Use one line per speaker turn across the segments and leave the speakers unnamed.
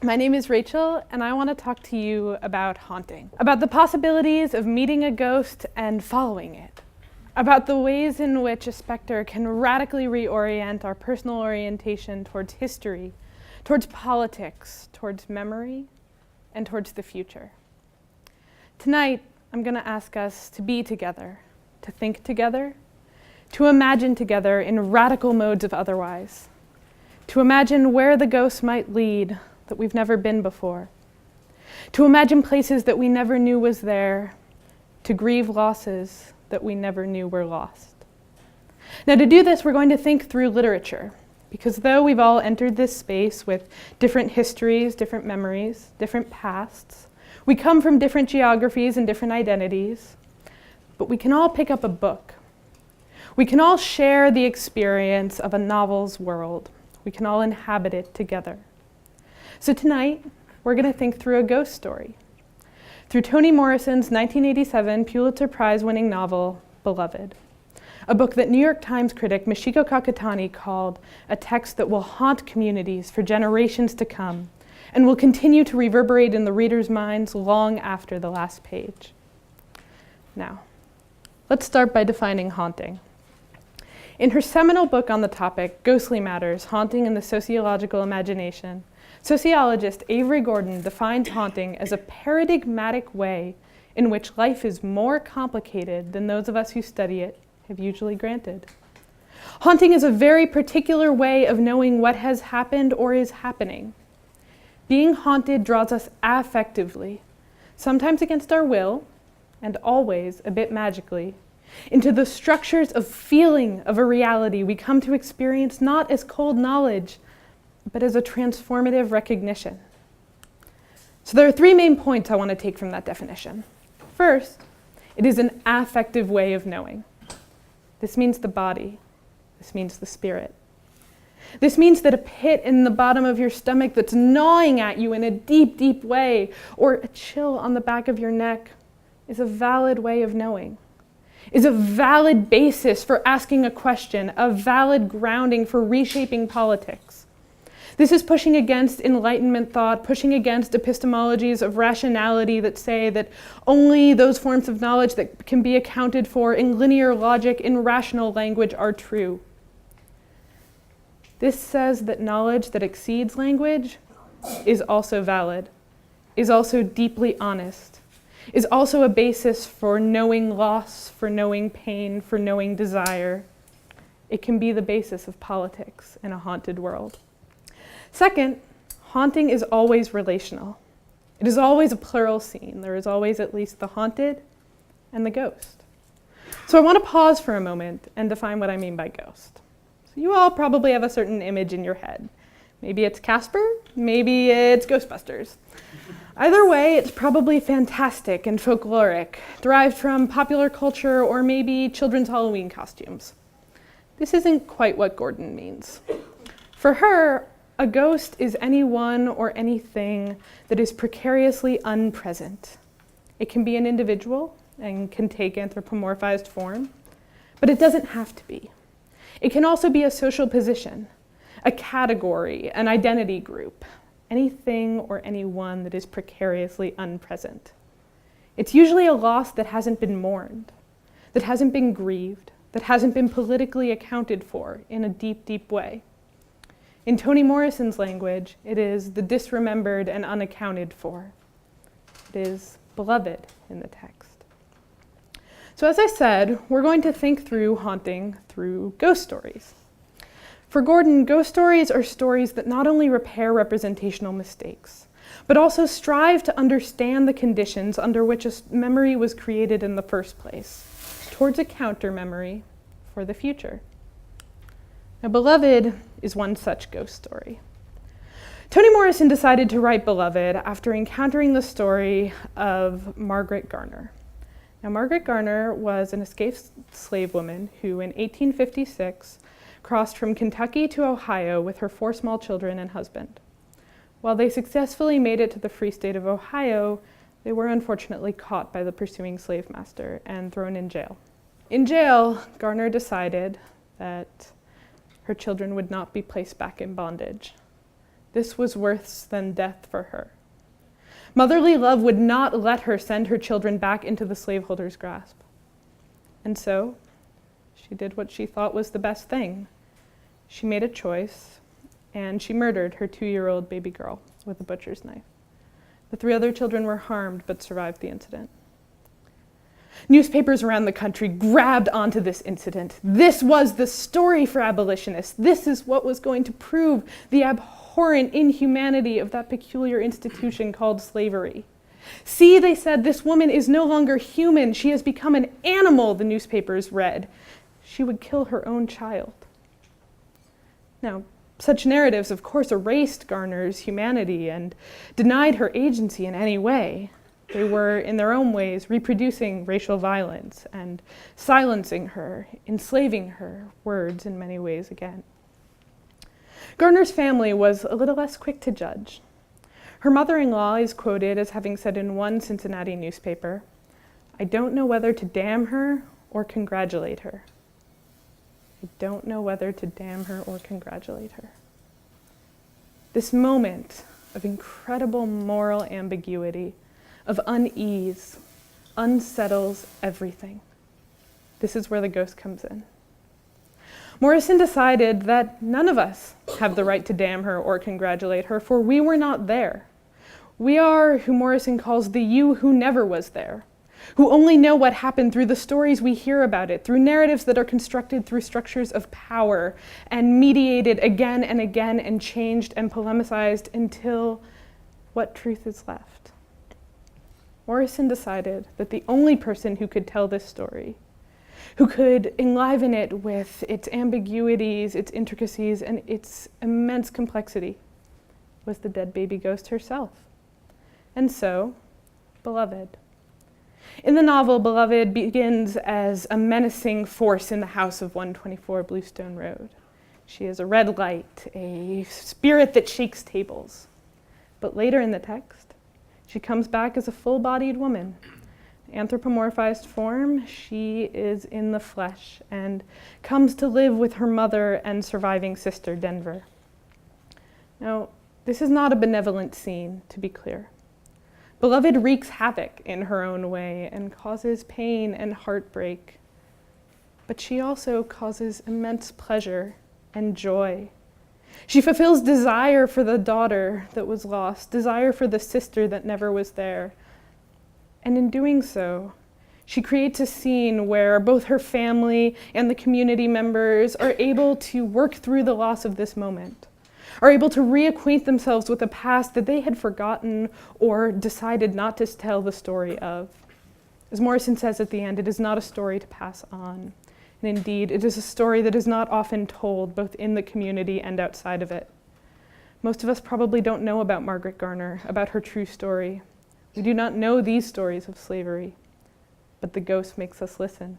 My name is Rachel, and I want to talk to you about haunting, about the possibilities of meeting a ghost and following it, about the ways in which a specter can radically reorient our personal orientation towards history, towards politics, towards memory, and towards the future. Tonight, I'm going to ask us to be together, to think together, to imagine together in radical modes of otherwise, to imagine where the ghosts might lead that we've never been before, to imagine places that we never knew was there, to grieve losses that we never knew were lost. Now, to do this, we're going to think through literature, because though we've all entered this space with different histories, different memories, different pasts, we come from different geographies and different identities, but we can all pick up a book. We can all share the experience of a novel's world. We can all inhabit it together. So tonight, we're going to think through a ghost story, through Toni Morrison's 1987 Pulitzer Prize-winning novel, Beloved, a book that New York Times critic Michiko Kakutani called a text that will haunt communities for generations to come and will continue to reverberate in the reader's minds long after the last page. Now, let's start by defining haunting. In her seminal book on the topic, Ghostly Matters, Haunting in the Sociological Imagination, sociologist Avery Gordon defines haunting as a paradigmatic way in which life is more complicated than those of us who study it have usually granted. Haunting is a very particular way of knowing what has happened or is happening. Being haunted draws us affectively, sometimes against our will, and always a bit magically, into the structures of feeling of a reality we come to experience not as cold knowledge, but as a transformative recognition. So there are three main points I want to take from that definition. First, it is an affective way of knowing. This means the body. This means the spirit. This means that a pit in the bottom of your stomach that's gnawing at you in a deep, deep way, or a chill on the back of your neck, is a valid way of knowing, is a valid basis for asking a question, a valid grounding for reshaping politics. This is pushing against Enlightenment thought, pushing against epistemologies of rationality that say that only those forms of knowledge that can be accounted for in linear logic, in rational language, are true. This says that knowledge that exceeds language is also valid, is also deeply honest, is also a basis for knowing loss, for knowing pain, for knowing desire. It can be the basis of politics in a haunted world. Second, haunting is always relational. It is always a plural scene. There is always at least the haunted and the ghost. So I want to pause for a moment and define what I mean by ghost. So you all probably have a certain image in your head. Maybe it's Casper, maybe it's Ghostbusters. Either way, it's probably fantastic and folkloric, derived from popular culture or maybe children's Halloween costumes. This isn't quite what Gordon means. For her, a ghost is anyone or anything that is precariously unpresent. It can be an individual and can take anthropomorphized form, but it doesn't have to be. It can also be a social position, a category, an identity group, anything or anyone that is precariously unpresent. It's usually a loss that hasn't been mourned, that hasn't been grieved, that hasn't been politically accounted for in a deep, deep way. In Toni Morrison's language, it is the disremembered and unaccounted for. It is beloved in the text. So as I said, we're going to think through haunting through ghost stories. For Gordon, ghost stories are stories that not only repair representational mistakes, but also strive to understand the conditions under which a memory was created in the first place, towards a counter-memory for the future. Now, Beloved is one such ghost story. Toni Morrison decided to write Beloved after encountering the story of Margaret Garner. Now, Margaret Garner was an escaped slave woman who, in 1856, crossed from Kentucky to Ohio with her 4 small children and husband. While they successfully made it to the free state of Ohio, they were unfortunately caught by the pursuing slave master and thrown in jail. In jail, Garner decided that her children would not be placed back in bondage. This was worse than death for her. Motherly love would not let her send her children back into the slaveholder's grasp. And so, she did what she thought was the best thing. She made a choice, and she murdered her 2-year-old baby girl with a butcher's knife. The 3 other children were harmed but survived the incident. Newspapers around the country grabbed onto this incident. This was the story for abolitionists. This is what was going to prove the abhorrent inhumanity of that peculiar institution called slavery. See, they said, this woman is no longer human. She has become an animal, the newspapers read. She would kill her own child. Now, such narratives, of course, erased Garner's humanity and denied her agency in any way. They were, in their own ways, reproducing racial violence and silencing her, enslaving her words in many ways again. Garner's family was a little less quick to judge. Her mother-in-law is quoted as having said in one Cincinnati newspaper, "I don't know whether to damn her or congratulate her." I don't know whether to damn her or congratulate her. This moment of incredible moral ambiguity, of unease, unsettles everything. This is where the ghost comes in. Morrison decided that none of us have the right to damn her or congratulate her, for we were not there. We are who Morrison calls the you who never was there, who only know what happened through the stories we hear about it, through narratives that are constructed through structures of power and mediated again and again and changed and polemicized until what truth is left. Morrison decided that the only person who could tell this story, who could enliven it with its ambiguities, its intricacies, and its immense complexity, was the dead baby ghost herself. And so, Beloved. In the novel, Beloved begins as a menacing force in the house of 124 Bluestone Road. She is a red light, a spirit that shakes tables. But later in the text, she comes back as a full-bodied woman. Anthropomorphized form, she is in the flesh and comes to live with her mother and surviving sister, Denver. Now, this is not a benevolent scene, to be clear. Beloved wreaks havoc in her own way and causes pain and heartbreak. But she also causes immense pleasure and joy. She fulfills desire for the daughter that was lost, desire for the sister that never was there. And in doing so, she creates a scene where both her family and the community members are able to work through the loss of this moment, are able to reacquaint themselves with a past that they had forgotten or decided not to tell the story of. As Morrison says at the end, it is not a story to pass on. And indeed, it is a story that is not often told, both in the community and outside of it. Most of us probably don't know about Margaret Garner, about her true story. We do not know these stories of slavery, but the ghost makes us listen.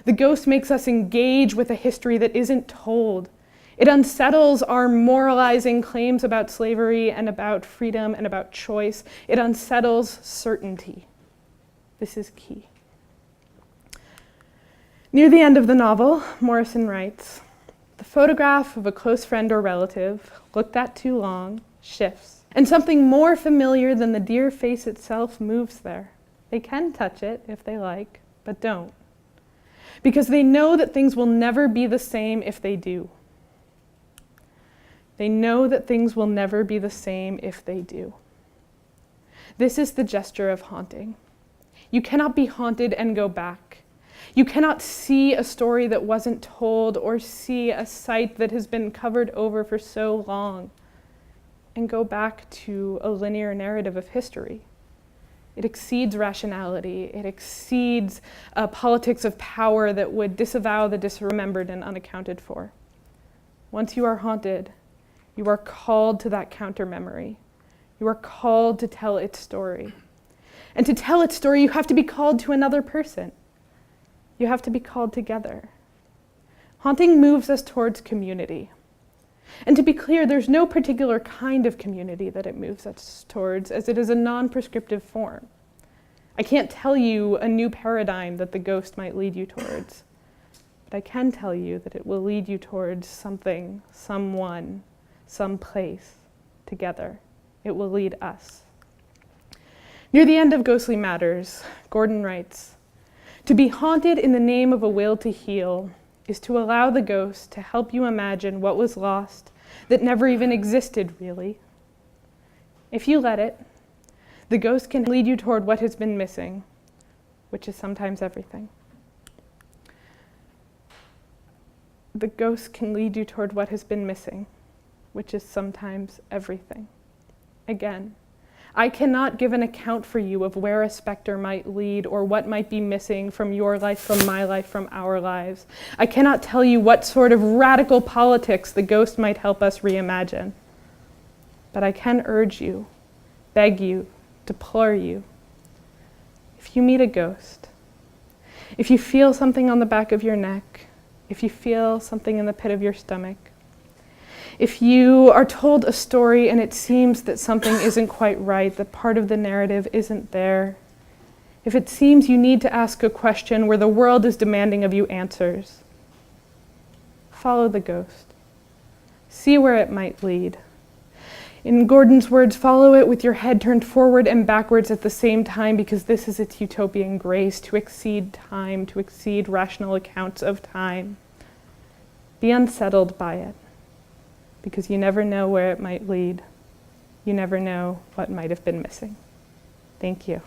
The ghost makes us engage with a history that isn't told. It unsettles our moralizing claims about slavery and about freedom and about choice. It unsettles certainty. This is key. Near the end of the novel, Morrison writes, "The photograph of a close friend or relative, looked at too long, shifts, and something more familiar than the dear face itself moves there. They can touch it if they like, but don't. Because they know that things will never be the same if they do. They know that things will never be the same if they do." This is the gesture of haunting. You cannot be haunted and go back. You cannot see a story that wasn't told or see a site that has been covered over for so long and go back to a linear narrative of history. It exceeds rationality. It exceeds a politics of power that would disavow the disremembered and unaccounted for. Once you are haunted, you are called to that counter-memory. You are called to tell its story. And to tell its story, you have to be called to another person. You have to be called together. Haunting moves us towards community. And to be clear, there's no particular kind of community that it moves us towards, as it is a non-prescriptive form. I can't tell you a new paradigm that the ghost might lead you towards. But but I can tell you that it will lead you towards something, someone, some place, together. It will lead us. Near the end of Ghostly Matters, Gordon writes, "To be haunted in the name of a will to heal is to allow the ghost to help you imagine what was lost that never even existed, really. If you let it, the ghost can lead you toward what has been missing, which is sometimes everything." The ghost can lead you toward what has been missing, which is sometimes everything. Again, I cannot give an account for you of where a specter might lead or what might be missing from your life, from my life, from our lives. I cannot tell you what sort of radical politics the ghost might help us reimagine. But I can urge you, beg you, deplore you. If you meet a ghost, if you feel something on the back of your neck, if you feel something in the pit of your stomach, if you are told a story and it seems that something isn't quite right, that part of the narrative isn't there, if it seems you need to ask a question where the world is demanding of you answers, follow the ghost. See where it might lead. In Gordon's words, follow it with your head turned forward and backwards at the same time, because this is its utopian grace, to exceed time, to exceed rational accounts of time. Be unsettled by it, because you never know where it might lead. You never know what might have been missing. Thank you.